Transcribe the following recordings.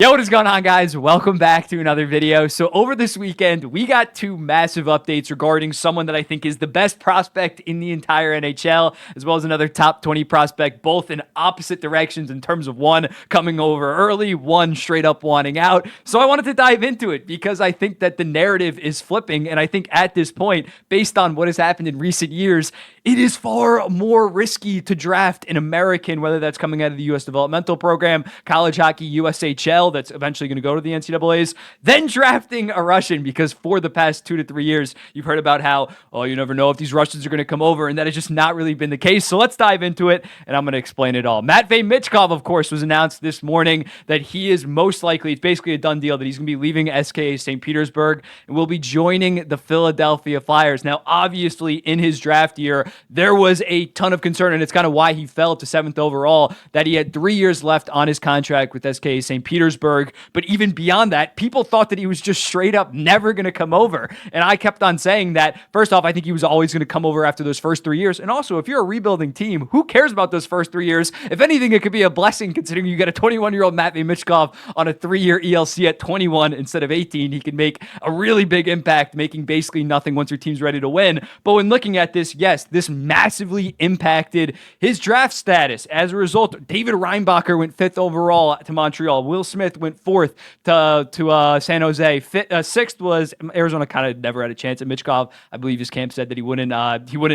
Yo, what is going on, guys? Welcome back to another video. So over this weekend, we got two massive updates regarding someone that I think is the best prospect in the entire NHL, as well as another top 20 prospect, both in opposite directions in terms of one coming over early, one straight up wanting out. So I wanted to dive into it because I think that the narrative is flipping. And I think at this point, based on what has happened in recent years, it is far more risky to draft an American, whether that's coming out of the U.S. developmental program, college hockey, USHL, that's eventually going to go to the NCAAs, then drafting a Russian, because for the past 2 to 3 years, you've heard about how, oh, you never know if these Russians are going to come over, and that has just not really been the case. So let's dive into it, and I'm going to explain it all. Matvei Michkov, of course, was announced this morning that he is most likely, it's basically a done deal, that he's going to be leaving SKA St. Petersburg and will be joining the Philadelphia Flyers. Now, obviously, in his draft year, there was a ton of concern, and it's kind of why he fell to 7th overall, that he had 3 years left on his contract with SKA St. Petersburg. But even beyond that, people thought that he was just straight up never going to come over. And I kept on saying that, first off, I think he was always going to come over after those first 3 years. And also, if you're a rebuilding team, who cares about those first 3 years? If anything, it could be a blessing considering you get a 21-year-old Matvei Michkov on a 3-year ELC at 21 instead of 18. He can make a really big impact, making basically nothing once your team's ready to win. But when looking at this, yes, this massively impacted his draft status. As a result, David Reinbacher went 5th overall to Montreal. Will Smith went 4th to San Jose. 6th was Arizona. Kind of never had a chance at Michkov. I believe his camp said that he wouldn't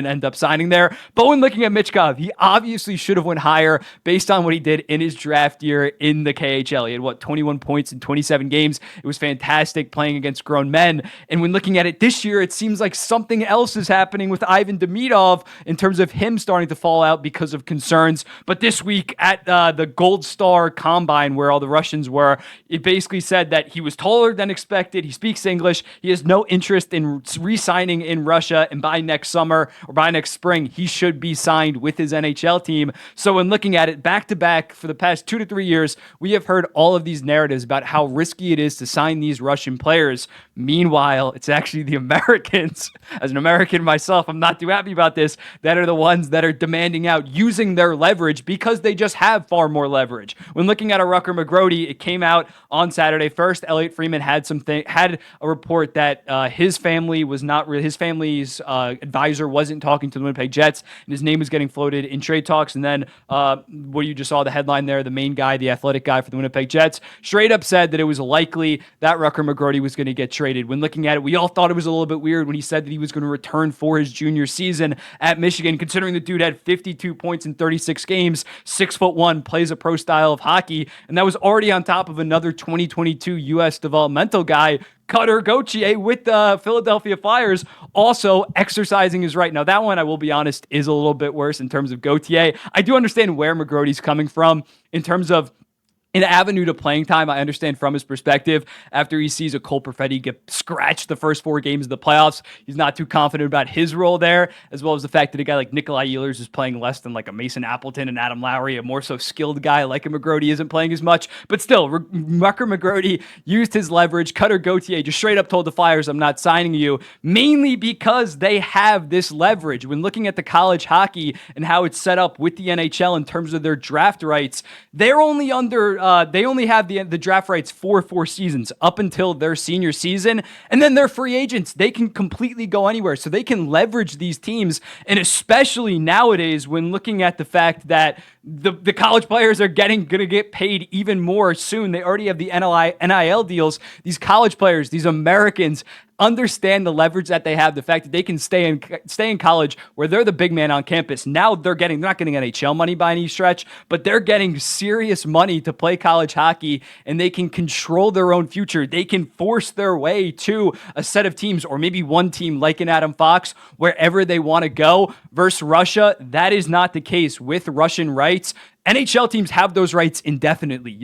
end up signing there. But when looking at Michkov, he obviously should have went higher based on what he did in his draft year in the KHL. He had 21 points in 27 games. It was fantastic playing against grown men. And when looking at it this year, it seems like something else is happening with Ivan Demidov in terms of him starting to fall out because of concerns. But this week at the Gold Star Combine, where all the Russians were, it basically said that he was taller than expected. He speaks English. He has no interest in re-signing in Russia. And by next summer or by next spring, he should be signed with his NHL team. So when looking at it back to back for the past 2 to 3 years, we have heard all of these narratives about how risky it is to sign these Russian players. Meanwhile, it's actually the Americans. As an American myself, I'm not too happy about this, that are the ones that are demanding out, using their leverage because they just have far more leverage. When looking at a Rucker McGrody, it came out on Saturday. First, Elliot Freeman had a report that his family's advisor wasn't talking to the Winnipeg Jets, and his name was getting floated in trade talks. And then what you just saw the headline there, the main guy, the athletic guy for the Winnipeg Jets, straight up said that it was likely that Rucker McGrody was going to get traded. When looking at it, we all thought it was a little bit weird when he said that he was going to return for his junior season at Michigan, considering the dude had 52 points in 36 games, 6'1", plays a pro style of hockey, and that was already on top of another 2022 U.S. developmental guy, Cutter Gauthier, with the Philadelphia Flyers, also exercising his right. Now, that one, I will be honest, is a little bit worse in terms of Gauthier. I do understand where McGrody's coming from in terms of an avenue to playing time. I understand from his perspective, after he sees a Cole Perfetti get scratched the first 4 games of the playoffs, he's not too confident about his role there, as well as the fact that a guy like Nikolai Ehlers is playing less than like a Mason Appleton and Adam Lowry, a more so skilled guy like a McGrody isn't playing as much. But still, Rucker McGrody used his leverage. Cutter Gauthier just straight up told the Flyers, I'm not signing you, mainly because they have this leverage. When looking at the college hockey and how it's set up with the NHL in terms of their draft rights, they're only they only have the draft rights for 4 seasons up until their senior season, and then they're free agents. They can completely go anywhere, so they can leverage these teams, and especially nowadays when looking at the fact that the college players are going to get paid even more soon. They already have the NIL deals. These college players, these Americans, understand the leverage that they have, the fact that they can stay in college where they're the big man on campus. Now they're not getting NHL money by any stretch, but they're getting serious money to play college hockey, and they can control their own future. They can force their way to a set of teams, or maybe one team like an Adam Fox, wherever they want to go. Versus Russia, that is not the case with Russian rights. NHL teams have those rights indefinitely.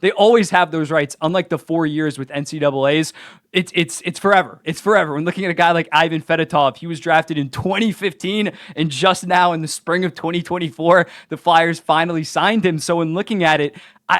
They always have those rights, unlike the 4 years with NCAAs. It's forever. It's forever. When looking at a guy like Ivan Fedotov, he was drafted in 2015, and just now in the spring of 2024, the Flyers finally signed him. So when looking at it,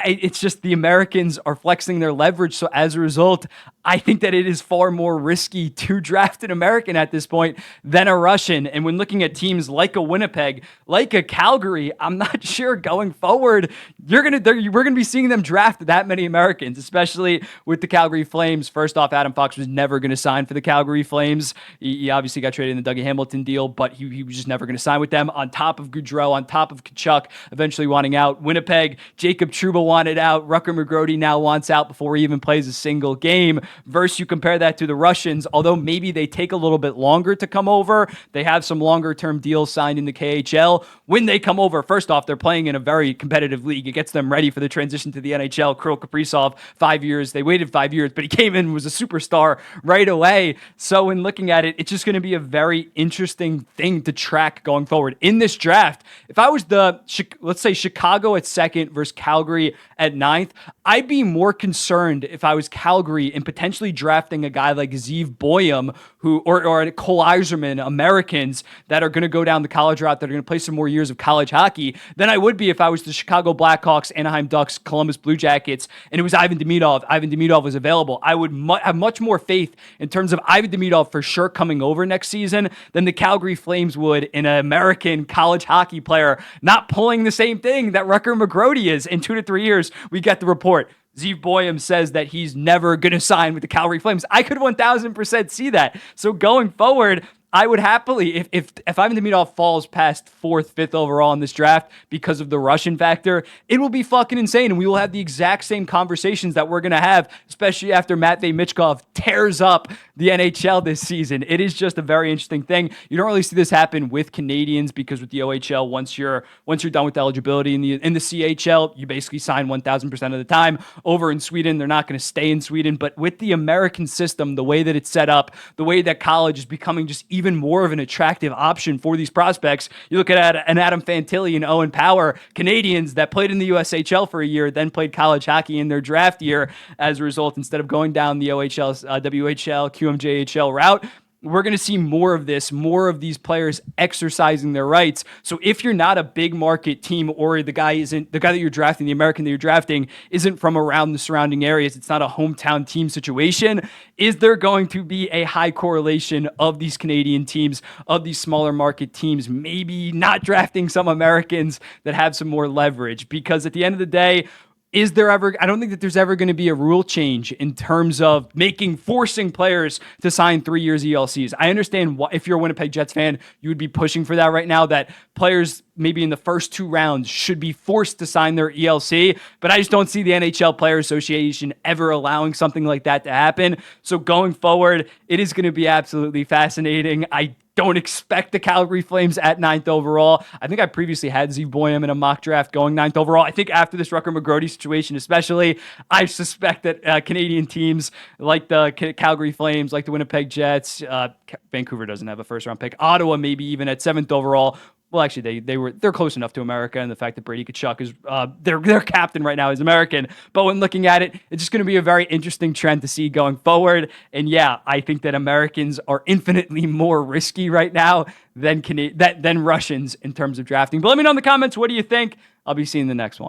it's just the Americans are flexing their leverage. So as a result, I think that it is far more risky to draft an American at this point than a Russian. And when looking at teams like a Winnipeg, like a Calgary, I'm not sure going forward we're gonna be seeing them draft that many Americans, especially with the Calgary Flames. First off, Adam Fox was never going to sign for the Calgary Flames. He obviously got traded in the Dougie Hamilton deal, but he was just never going to sign with them. On top of Goudreau, on top of Kachuk eventually wanting out. Winnipeg, Jacob Trouba wanted out. Rucker McGrody now wants out before he even plays a single game. Versus you compare that to the Russians, although maybe they take a little bit longer to come over. They have some longer-term deals signed in the KHL. When they come over, first off, they're playing in a very competitive league. It gets them ready for the transition to the NHL. Kirill Kaprizov, 5 years. They waited 5 years, but he came in and was a superstar right away. So in looking at it, it's just going to be a very interesting thing to track going forward. In this draft, if I was let's say Chicago at second versus Calgary at ninth, I'd be more concerned if I was Calgary in potentially drafting a guy like Zeev Boyum or Cole Eiserman, Americans that are going to go down the college route, that are going to play some more years of college hockey, than I would be if I was the Chicago Blackhawks, Anaheim Ducks, Columbus Blue Jackets, and it was Ivan Demidov. Ivan Demidov was available. I would have much more faith in terms of Ivan Demidov for sure coming over next season than the Calgary Flames would in an American college hockey player not pulling the same thing that Rucker McGrody is. In 2 to 3 years, we get the report. Zeev Boyum says that he's never going to sign with the Calgary Flames. I could 1,000% see that. So going forward, I would happily, if Ivan Demidov falls past 4th, 5th overall in this draft because of the Russian factor, it will be fucking insane. And we will have the exact same conversations that we're going to have, especially after Matvei Michkov tears up the NHL this season. It is just a very interesting thing. You don't really see this happen with Canadians because with the OHL, once you're done with eligibility in the CHL, you basically sign 1,000% of the time. Over in Sweden, they're not going to stay in Sweden. But with the American system, the way that it's set up, the way that college is becoming just even more of an attractive option for these prospects. You look at an Adam Fantilli and Owen Power, Canadians that played in the USHL for a year, then played college hockey in their draft year as a result, instead of going down the OHL, WHL, QMJHL route. We're going to see more of this, more of these players exercising their rights. So if you're not a big market team, or the guy that you're drafting, the American that you're drafting isn't from around the surrounding areas, it's not a hometown team situation, is there going to be a high correlation of these Canadian teams, of these smaller market teams, maybe not drafting some Americans that have some more leverage? Because at the end of the day, I don't think that there's ever going to be a rule change in terms of forcing players to sign 3 years ELCs. I understand if you're a Winnipeg Jets fan, you would be pushing for that right now, that players maybe in the first 2 rounds should be forced to sign their ELC, but I just don't see the NHL Player Association ever allowing something like that to happen. So going forward, it is going to be absolutely fascinating. I don't expect the Calgary Flames at 9th overall. I think I previously had Zeev Boyum in a mock draft going 9th overall. I think after this Rucker McGrody situation especially, I suspect that Canadian teams like the Calgary Flames, like the Winnipeg Jets, Vancouver doesn't have a first-round pick, Ottawa maybe even at 7th overall. Well, actually, they're close enough to America, and the fact that Brady Tkachuk is their captain right now is American. But when looking at it, it's just going to be a very interesting trend to see going forward. And yeah, I think that Americans are infinitely more risky right now than Russians in terms of drafting. But let me know in the comments, what do you think? I'll be seeing the next one.